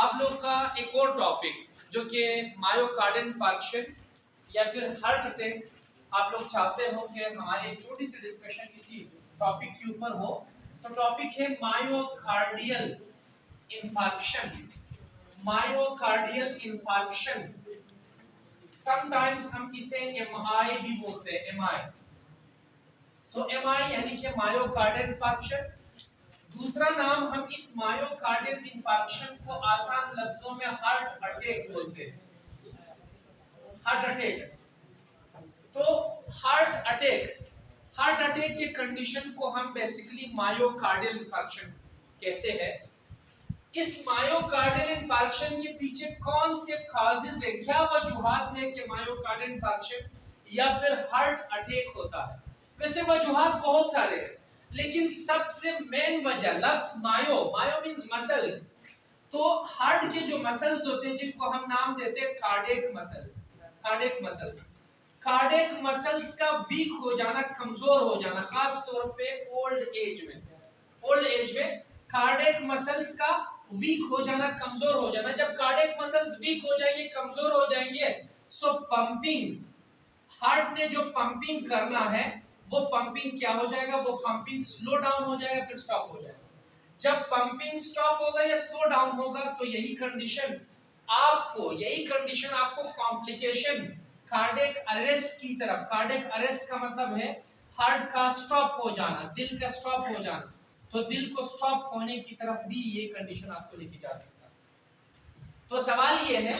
आप लोग का एक और टॉपिक जो कि मायोकार्डियल इंफार्क्शन या फिर हार्ट अटैक, आप लोग चाहते हो कि हमारी एक छोटी सी डिस्कशन किसी टॉपिक के ऊपर हो। तो टॉपिक है myocardial infarction. Myocardial infarction, sometimes हम इसे एमआई भी बोलते हैं, एमआई। तो एमआई यानी कि मायोकार्डियल इंफार्क्शन। दूसरा नाम हम इस मायोकार्डियल इंफार्क्शन को आसान लफ्जों में हार्ट अटैक बोलते हैं। Heart attack. तो हार्ट अटैक के कंडीशन को हम बेसिकली मायोकार्डियल इंफार्क्शन कहते हैं। इस मायोकार्डियल इंफार्क्शन के पीछे कौन से कॉजेज है, क्या वजूहात है कि मायोकार्डियल इंफार्क्शन या फिर हार्ट अटैक होता है। वैसे वजूहात बहुत सारे हैं, लेकिन सबसे मेन वजह लफ्ज मायो, मायो मींस मसल्स। तो हार्ट के जो मसल्स होते हैं जिनको हम नाम देते हैं कार्डियक मसल्स। कार्डियक मसल्स का वीक हो जाना, कमजोर हो जाना, खास तौर पे ओल्ड एज में कार्डियक मसल्स का वीक हो जाना, कमजोर हो जाना। जब कार्डियक मसल्स वीक हो जाएंगे, कमजोर हो जाएंगे, सो पंपिंग, हार्ट ने जो पंपिंग करना है वो पंपिंग क्या हो जाएगा, वो पंपिंग स्लो डाउन हो जाएगा, फिर स्टॉप हो जाएगा। जब पंपिंग स्टॉप होगा या स्लो डाउन होगा तो यही कंडीशन आपको कॉम्प्लिकेशन कार्डियक अरेस्ट की तरफ, कार्डियक अरेस्ट का मतलब है हार्ट का स्टॉप हो जाना, दिल का स्टॉप हो जाना, तो दिल को स्टॉप होने की तरफ भी ये कंडीशन आपको लेके जा सकता है। तो सवाल ये है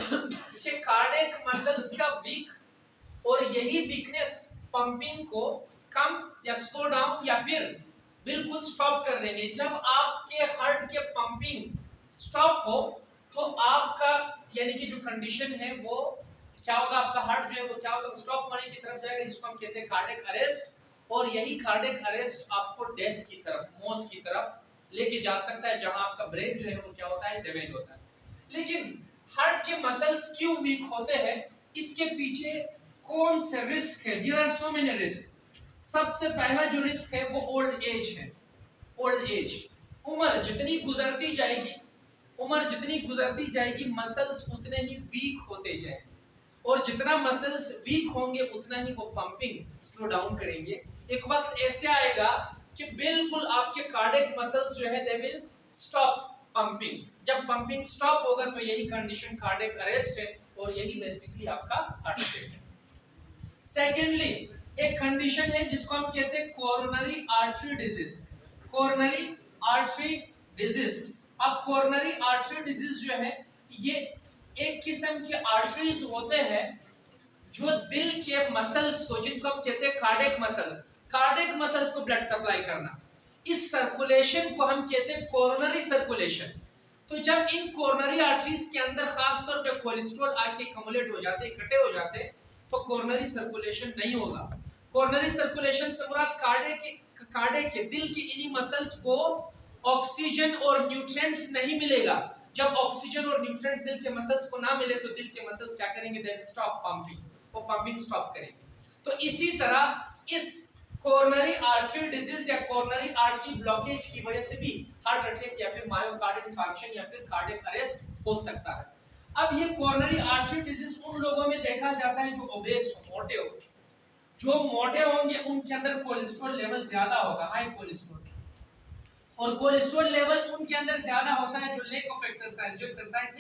कि कार्डियक मसल्स का वीक और यही वीकनेस पंपिंग को कम या स्लो डाउन या फिर बिल्कुल स्टॉप कर देंगे। जब आपके हार्ट के पंपिंग स्टॉप हो तो आपका यानी कि जो कंडीशन है वो क्या होगा, आपका हार्ट जो है वो क्या होगा, स्टॉप होने की तरफ जाएगा, जिसको हम कहते हैं कार्डियक अरेस्ट। और यही कार्डियक अरेस्ट आपको डेथ की तरफ, मौत की तरफ लेके जा सकता है, जहां आपका ब्रेन जो है वो क्या होता है, डैमेज होता है। लेकिन हार्ट के मसल्स क्यों वीक होते हैं, इसके पीछे कौन से रिस्क है? There are so many risk. सबसे पहला जो रिस्क है वो ओल्ड एज है। ओल्ड एज, उम्र जितनी गुजरती जाएगी मसल्स उतने ही वीक होते जाएंगे, और जितना मसल्स वीक होंगे उतना ही वो पंपिंग स्लो डाउन करेंगे। एक वक्त ऐसे आएगा कि बिल्कुल आपके कार्डियक मसल्स जो है दे विल स्टॉप पंपिंग। जब पंपिंग स्टॉप होगा तो यही कंडीशन कार्डियक अरेस्ट है, और यही बेसिकली आपका हार्ट अटैक है। सेकेंडली एक कंडीशन है जिसको हम कहते हैं coronary artery disease. Coronary artery disease, अब कोरोनरी आर्टरी डिजीज जो है ये एक किस्म के आर्टरीज होते हैं जो दिल के मसल्स को, जिनको हम कहते हैं कार्डियक मसल्स को ब्लड सप्लाई करना, इस सर्कुलेशन को हम कहते हैं कोरोनरी सर्कुलेशन। तो जब इन कोरोनरी आर्टरीज के अंदर खास तौर पे कोलेस्ट्रॉल आके कम्युलेट हो जाते, इकट्ठे हो जाते, तो कोरोनरी सर्कुलेशन नहीं होगा। कोरोनरी सर्कुलेशन से मुराद कार्डियक के दिल के इन्हीं मसल्स को ऑक्सीजन और न्यूट्रिएंट्स नहीं मिलेगा। जब ऑक्सीजन और न्यूट्रिएंट्स दिल के मसल्स को ना मिले तो दिल के मसल्स क्या करेंगे, दे विल स्टॉप पंपिंग, वो पंपिंग स्टॉप करेंगे। तो इसी तरह इस कोरोनरी आर्टरी डिजीज या कोरोनरी आर्टरी ब्लॉकेज की वजह से भी हार्ट अटैक या फिर मायोकार्डियल इंफार्क्शन या फिर कार्डियक अरेस्ट हो सकता है। अब ये कोरोनरी आर्टरी डिजीज उन लोगों में देखा जाता है जो ओबेस हो, मोटे हो। जो मोटे होंगे उनके अंदर कोलेस्ट्रॉल लेवल ज्यादा होगा, हाई कोलेस्ट्रॉल। और कोलेस्ट्रॉल लेवल उनके अंदर ज्यादा होता है जो लेक ऑफ एक्सरसाइज, जो एक्सरसाइज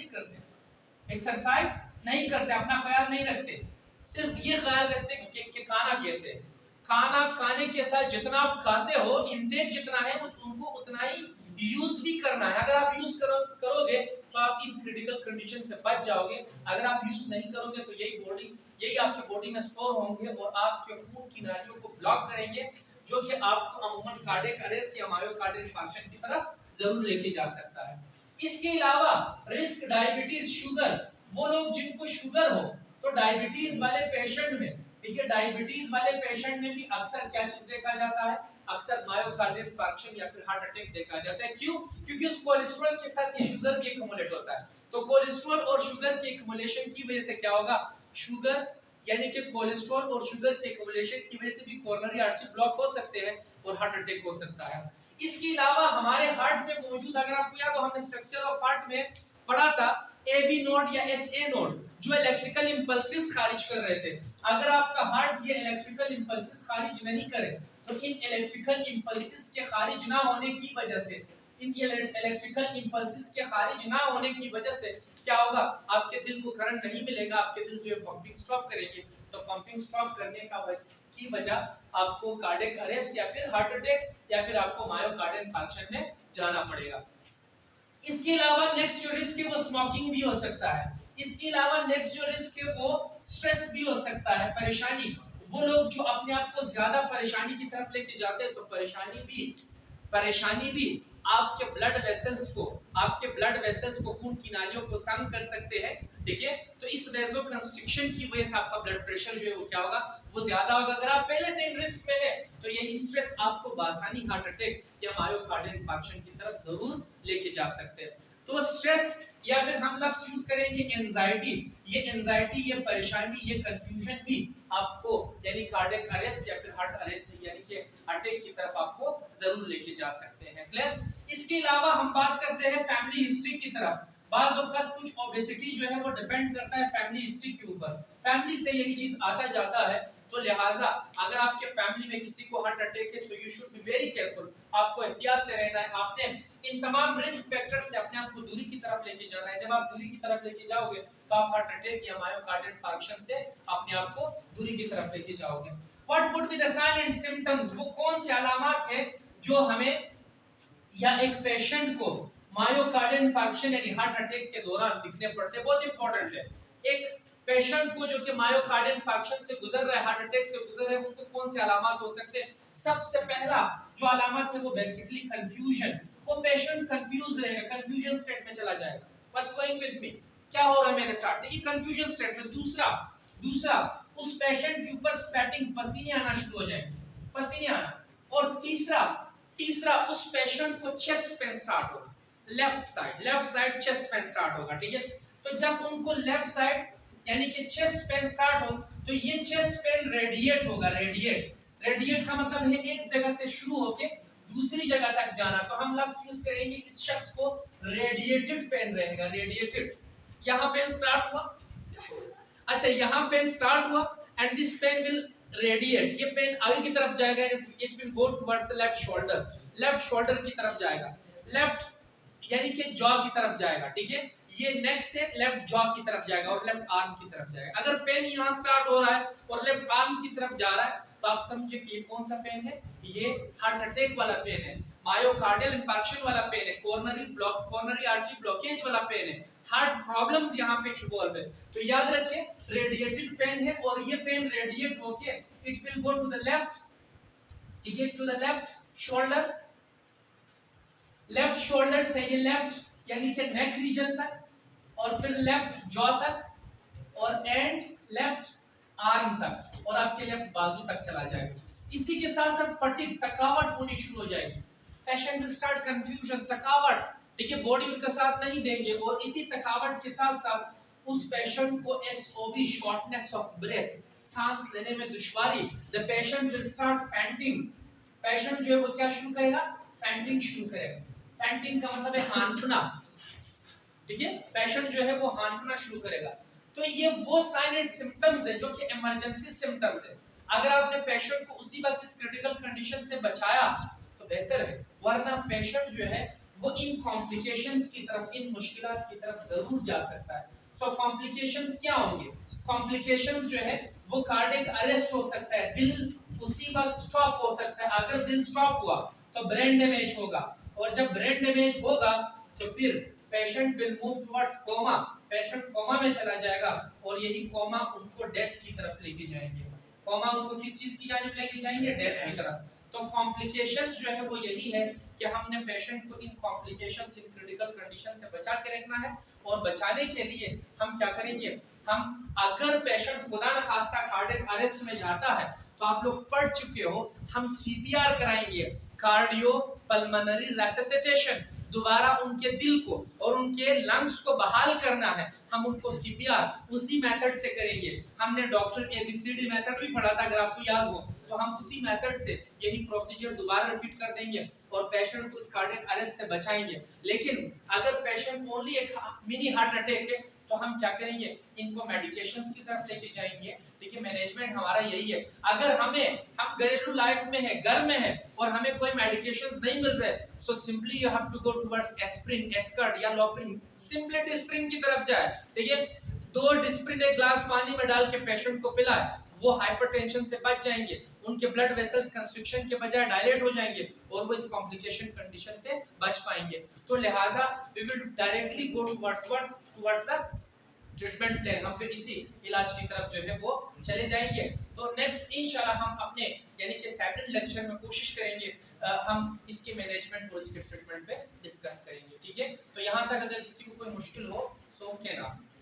नहीं करते, अपना ख्याल नहीं रखते, सिर्फ ये ख्याल रखते कि खाना कैसे है। खाना खाने के साथ जितना आप खाते हो, इंटेक जितना है उनको उतना ही यूज भी करना है। अगर आप यूज करोगे तो आप इन क्रिटिकल कंडीशन से बच जाओगे। अगर आप यूज नहीं करोगे तो यही आपकी बॉडी में स्टोर होंगे और आपके खून की नालियों को ब्लॉक करेंगे, जो कि आपको अमूमन कार्डियक अरेस्ट या मायोकार्डियल इंफार्क्शन की तरफ जरूर लेके जा सकता है। इसके अलावा रिस्क डायबिटीज, शुगर, वो लोग जिनको शुगर हो, तो डायबिटीज वाले पेशेंट में, ठीक है, डायबिटीज वाले पेशेंट में भी अक्सर क्या चीज देखा जाता है, अक्सर मायोकार्डियल इंफार्क्शन या फिर हार्ट अटैक देखा जाता है। क्यों? क्योंकि उस कोलेस्ट्रॉल के साथ ये शुगर भी एक्युमुलेट होता है। तो कोलेस्ट्रॉल और शुगर के एक्युमुलेशन की वजह से क्या होगा, शुगर यानी कि कोलेस्ट्रॉल और शुगर के एक्युमुलेशन की वजह से भी कोरोनरी आर्टरी ब्लॉक हो सकते हैं और हार्ट अटैक हो सकता है। इसके अलावा हमारे हार्ट में मौजूद, अगर आपको याद हो, हमने स्ट्रक्चर ऑफ हार्ट में पढ़ा था एबी नोड या एसए नोड जो इलेक्ट्रिकल इंपल्सेस खारिज कर रहे थे। अगर आपका हार्ट ये इलेक्ट्रिकल इंपल्सेस खारिज नहीं करे तो इन इलेक्ट्रिकल इंपल्सेस के खारिज ना होने की वजह से इलेक्ट्रिकल इंपल्सेस के खारिज ना होने की वजह से क्या होगा, आपके दिल को करंट नहीं मिलेगा, आपके दिल जो है पंपिंग स्टॉप करेंगे। तो पंपिंग स्टॉप करने की वजह आपको कार्डियक अरेस्ट या फिर हार्ट अटैक या फिर आपको मायोकार्डियल इंफार्क्शन में जाना पड़ेगा। इसके अलावा नेक्स्ट जो रिस्क है वो स्मोकिंग भी हो सकता है। इसके अलावा नेक्स्ट जो रिस्क है वो स्ट्रेस भी हो सकता है, परेशानी। वो लोग जो अपने आप को ज्यादा परेशानी की तरफ लेके जाते हैं तो परेशानी भी आपके ब्लड वेसल्स को खून की नालियों को तंग कर सकते हैं, ठीक है। तो इस वेसो कंस्ट्रिक्शन की वजह से आपका ब्लड प्रेशर जो है वो क्या होगा, वो ज्यादा होगा। अगर आप पहले से इन रिस्क में है तो यही स्ट्रेस आपको बासानी हार्ट अटैक या मायोकार्डियल इंफार्क्शन की तरफ जरूर लेके जा सकते हैं। तो स्ट्रेस या फिर हम लफ्ज यूज करेंगे एंजाइटी, ये परेशानी, ये कंफ्यूजन भी आपको यानी कार्डियक अरेस्ट या फिर हार्ट अरेस्ट यानी कि अटैक की तरफ आपको जरूर लेके जा सकते हैं। क्लियर? इसके अलावा हम बात करते हैं फैमिली हिस्ट्री की तरफ। बाज़ औक़ात कुछ ओबेसिटी जो है वो डिपेंड करता है फैमिली हिस्ट्री के ऊपर, फैमिली से यही चीज आता जाता है। तो लिहाजा अगर आपके फैमिली में किसी को हार्ट अटैक है so you should be very careful, आपको एहतियात से रहना है। आपने इन तमाम रिस्क फैक्टर से अपने आप को दूरी की तरफ लेके जाना है। जब आप दूरी की तरफ लेके जाओगे तो आप हार्ट अटैक या मायोकार्डियल इंफार्क्शन से अपने आप को दूरी की तरफ लेके जाओगे। What would be the sign and symptoms, वो कौन से अलामात है जो हमें या एक पेशेंट को मायोकार्डियल इंफार्क्शन यानी हार्ट अटैक के दौरान दिखने पड़ते हैं। बहुत इंपॉर्टेंट है, एक पेशेंट को जो कि मायोकार्डियल इंफार्क्शन से गुजर रहा है, हार्ट अटैक से गुजर रहा है, उनको कौन से अलामात हो सकते हैं। सबसे पहला जो अलामत है वो बेसिकली कंफ्यूजन, वो पेशेंट कंफ्यूज रहेगा, कंफ्यूजन स्टेट में चला जाएगा। व्हाट्स गोइंग विद मी, क्या हो रहा है मेरे साथ, देखिए कंफ्यूजन स्टेट में। दूसरा उस पेशेंट के ऊपर स्वेटिंग, पसीने आना शुरू हो जाएंगे, पसीने आना। और तीसरा उस पेशेंट को चेस्ट पेन स्टार्ट होगा, left side chest pain start होगा, ठीक है। तो जब उनको लेफ्ट साइड यानी कि चेस्ट पेन स्टार्ट हो तो ये चेस्ट पेन रेडिएट होगा। रेडिएट का मतलब है एक जगह से शुरू होके दूसरी जगह तक जाना। तो हम लफ्ज यूज करेंगे इस शख्स को रेडिएटेड पेन रहेगा, रेडिएटेड। यहाँ पेन स्टार्ट हुआ, अच्छा यहाँ पेन स्टार्ट हुआ and this pain will radiate, ये पेन आगे की तरफ जाएगा, it will go towards the left shoulder की तरफ जाएगा, लेफ्ट यानी कि जॉ की तरफ जाएगा, ठीक है। ये नेक से लेफ्ट जॉ की तरफ जाएगा और लेफ्ट आर्म की तरफ जाएगा। अगर पेन यहाँ स्टार्ट हो रहा है और लेफ्ट आर्म की तरफ जा रहा है तो आप समझे कि ये कौन सा पेन है, ये हार्ट अटैक वाला पेन है, मायोकार्डियल इंफार्क्शन वाला पेन है, कोरोनरी आर्टरी ब्लॉकेज वाला पेन है, हार्ट प्रॉब्लम्स यहाँ पे इन्वॉल्व है। तो याद रखिए रेडिएटेड पेन है और ये पेन रेडिएट होके it will go to the left, ठीक है, टू द लेफ्ट शोल्डर से ये लेफ्ट यानी कि नेक रीजन तक और फिर लेफ्ट जॉ तक और एंड लेफ्ट आर्म तक और आपके लेफ्ट बाजू तक चला जाएगा। इसी के साथ साथ फटीग, थकावट होनी शुरू हो जाएगी, पेशेंट विल स्टार्ट कंफ्यूजन, थकावट, देखिए बॉडी उनका साथ नहीं देंगे। और इसी थकावट के साथ साथ उस पेशेंट को एसओबी, शॉर्टनेस ऑफ ब्रेथ, सांस लेने में दुश्वारी, the patient will start fainting, patient जो है वो क्या शुरू करेगा, फैंटिंग शुरू करेगा। फैंटिंग का मतलब है हांफना, ठीक है, पेशेंट जो है वो हांफना शुरू करेगा। तो ये वो साइन एंड सिम्टम्स है जो कि इमरजेंसी सिम्टम्स है। अगर आपने पेशेंट को उसी वक्त इस क्रिटिकल कंडीशन से बचाया तो बेहतर है, वरना पेशेंट जो है वो इन कॉम्प्लिकेशंस की तरफ, इन मुश्किलात की तरफ जरूर जा सकता है। सो कॉम्प्लिकेशंस क्या होंगे, कॉम्प्लिकेशंस जो है वो कार्डियक अरेस्ट हो सकता है, दिल उसी वक्त स्टॉप हो सकता है। अगर दिल स्टॉप हुआ तो ब्रेन डैमेज होगा और जब ब्रेन डैमेज होगा तो फिर patient will move towards coma, patient coma में चला जाएगा और यही कोमा उनको डेथ की तरफ लेके जाएंगे। कोमा उनको किस चीज की जानिब लेके जाएंगे, डेथ की तरफ। तो कॉम्प्लिकेशंस जो है वो यही है कि हमने पेशेंट को इन कॉम्प्लिकेशंस, इन क्रिटिकल कंडीशन से बचा के रखना है। और बचाने के लिए हम क्या करेंगे, हम अगर पेशेंट खुदा न खास्ता कार्डियक अरेस्ट में जाता है तो आप लोग पढ़ चुके हो, हम सीपीआर कराएंगे, कार्डियो पल्मोनरी रेसिसिटेशन, दोबारा उनके दिल को और उनके लंग्स को बहाल करना है, हम उनको सीपीआर उसी मेथड से करेंगे। हमने डॉक्टर एबीसीडी मेथड भी पढ़ा था, अगर आपको याद हो, तो हम उसी मेथड से यही प्रोसीजर दोबारा रिपीट कर देंगे और पेशेंट को इस कार्डियक अरेस्ट से बचाएंगे। लेकिन अगर पेशेंट ओनली एक मिनी हार्ट अटैक है तो हम क्या करेंगे, इनको मेडिकेशंस की तरफ लेके जाएंगे। देखिए मैनेजमेंट हमारा यही है, अगर हम घरेलू लाइफ में है, घर में है और हमें कोई मेडिकेशंस नहीं मिल रहे, so simply you have to go towards aspirin, Ascard या लोप्रिन, सिंपली डिस्प्रिन की तरफ जाए। देखिए 2 डिस्प्रिन एक ग्लास पानी में डाल के पेशेंट को पिलाए, वो हाइपरटेंशन से बच जाएंगे, उनके ब्लड वेसल्स कंस्ट्रिक्शन के बजाय डायलेट हो जाएंगे और वो इस कॉम्प्लिकेशन कंडीशन से बच पाएंगे। तो लिहाजा we will directly go towards the treatment plan, हम फिर इसी इलाज की तरफ जो है वो चले जाएंगे। तो नेक्स्ट इंशाल्लाह हम अपने यानी कि सेकंड लेक्चर में कोशिश करेंगे हम इसके मैनेजमेंट और इसके ट्रीटमेंट पे डिस्कस करेंगे। ठीक है, तो यहाँ तक अगर किसी को कोई मुश्किल हो सो कैन आस्क।